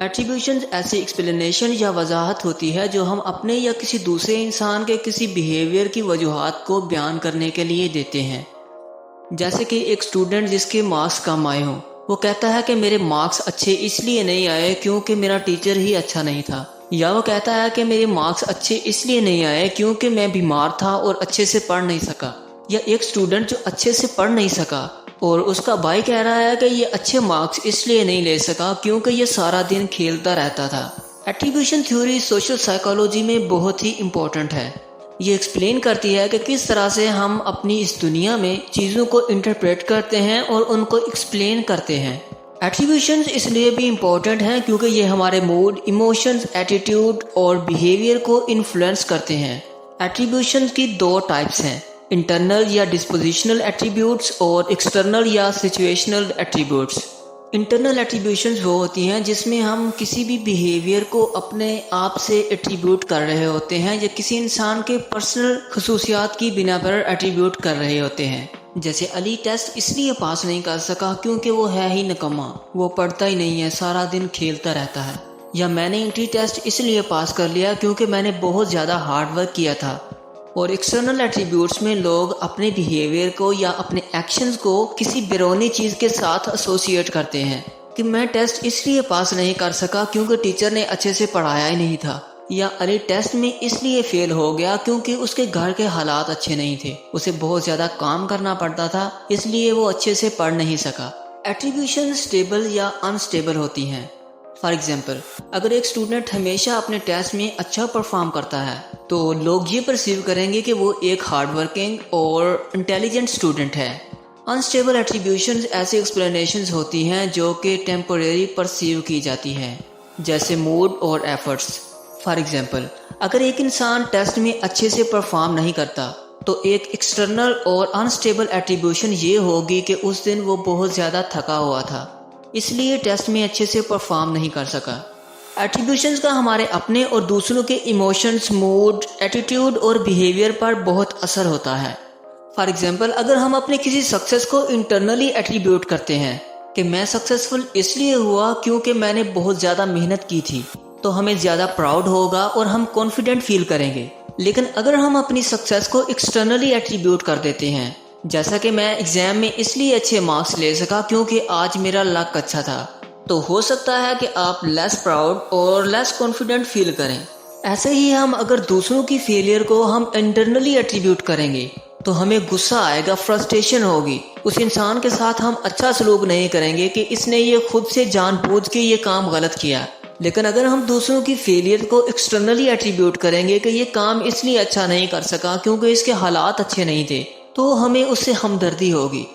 Attribution ऐसी explanation या वजाहत होती है जो हम अपने या किसी दूसरे इंसान के किसी बिहेवियर की वजूहात को बयान करने के लिए देते हैं। जैसे कि एक स्टूडेंट जिसके मार्क्स कम आए हों, वो कहता है कि मेरे मार्क्स अच्छे इसलिए नहीं आए क्योंकि मेरा टीचर ही अच्छा नहीं था, या वो कहता है कि मेरे मार्क्स अच्छे इसलिए नहीं आए क्योंकि मैं बीमार था और अच्छे से पढ़ नहीं सका। या एक स्टूडेंट जो अच्छे से पढ़ नहीं सका और उसका भाई कह रहा है कि ये अच्छे मार्क्स इसलिए नहीं ले सका क्योंकि ये सारा दिन खेलता रहता था। एट्रीब्यूशन थ्योरी सोशल साइकोलॉजी में बहुत ही इम्पोर्टेंट है। ये एक्सप्लेन करती है कि किस तरह से हम अपनी इस दुनिया में चीज़ों को इंटरप्रेट करते हैं और उनको एक्सप्लेन करते हैं। एट्रीब्यूशंस इसलिए भी इम्पोर्टेंट हैं क्योंकि ये हमारे मूड, इमोशंस, एटीट्यूड और बिहेवियर को इन्फ्लुएंस करते हैं। एट्रीब्यूशंस की दो टाइप्स हैं, इंटरनल या डिस्पोजिशनल एट्रीब्यूट्स और एक्सटर्नल या सिचुएशनल एट्रीब्यूट्स। इंटरनल एट्रीब्यूशंस वो होती हैं जिसमें हम किसी भी बिहेवियर को अपने आप से एट्रीब्यूट कर रहे होते हैं या किसी इंसान के पर्सनल खसूसियात की बिना पर एट्रीब्यूट कर रहे होते हैं। जैसे अली टेस्ट इसलिए पास नहीं कर सका क्योंकि वो है ही निकम्मा, वो पढ़ता ही नहीं है, सारा दिन खेलता रहता है। या मैंने इंट्री टेस्ट इसलिए पास कर लिया क्योंकि मैंने बहुत ज़्यादा हार्ड वर्क किया था। और एक्सटर्नल एट्रीब्यूट्स में लोग अपने बिहेवियर को या अपने एक्शंस को किसी बैरूनी चीज़ के साथ एसोसिएट करते हैं कि मैं टेस्ट इसलिए पास नहीं कर सका क्योंकि टीचर ने अच्छे से पढ़ाया ही नहीं था, या अरे टेस्ट में इसलिए फेल हो गया क्योंकि उसके घर के हालात अच्छे नहीं थे, उसे बहुत ज़्यादा काम करना पड़ता था इसलिए वो अच्छे से पढ़ नहीं सका। एट्रीब्यूशन स्टेबल या अनस्टेबल होती हैं। फॉर एग्जाम्पल, अगर एक स्टूडेंट हमेशा अपने टेस्ट में अच्छा परफॉर्म करता है तो लोग ये परसीव करेंगे कि वो एक हार्ड वर्किंग और इंटेलिजेंट स्टूडेंट है। अनस्टेबल एट्रीब्यूशंस ऐसी एक्सप्लेनेशंस होती हैं जो कि टेम्पोरेरी परसीव की जाती हैं, जैसे मूड और एफर्ट्स। फॉर एग्जाम्पल, अगर एक इंसान टेस्ट में अच्छे से परफॉर्म नहीं करता तो एक एक्सटर्नल और अनस्टेबल एट्रीब्यूशन ये होगी कि उस दिन वो बहुत ज़्यादा थका हुआ था इसलिए टेस्ट में अच्छे से परफॉर्म नहीं कर सका। एट्रीब्यूशंस का हमारे अपने और दूसरों के इमोशंस, मूड, एटीट्यूड और बिहेवियर पर बहुत असर होता है। फॉर एग्जाम्पल, अगर हम अपने किसी सक्सेस को इंटरनली एट्रीब्यूट करते हैं कि मैं सक्सेसफुल इसलिए हुआ क्योंकि मैंने बहुत ज़्यादा मेहनत की थी, तो हमें ज़्यादा प्राउड होगा और हम कॉन्फिडेंट फील करेंगे। लेकिन अगर हम अपनी सक्सेस को एक्सटर्नली एट्रीब्यूट कर देते हैं, जैसा कि मैं एग्जाम में इसलिए अच्छे मार्क्स ले सका क्योंकि आज मेरा लक अच्छा था, तो हो सकता है कि आप लेस प्राउड और लेस कॉन्फिडेंट फील करें। ऐसे ही हम अगर दूसरों की फेलियर को हम इंटरनली एट्रीब्यूट करेंगे तो हमें गुस्सा आएगा, फ्रस्ट्रेशन होगी, उस इंसान के साथ हम अच्छा सलूक नहीं करेंगे कि इसने ये खुद से जानबूझ के ये काम गलत किया। लेकिन अगर हम दूसरों की फेलियर को एक्सटर्नली एट्रीब्यूट करेंगे कि ये काम इसलिए अच्छा नहीं कर सका क्योंकि इसके हालात अच्छे नहीं थे, तो हमें उससे हमदर्दी होगी।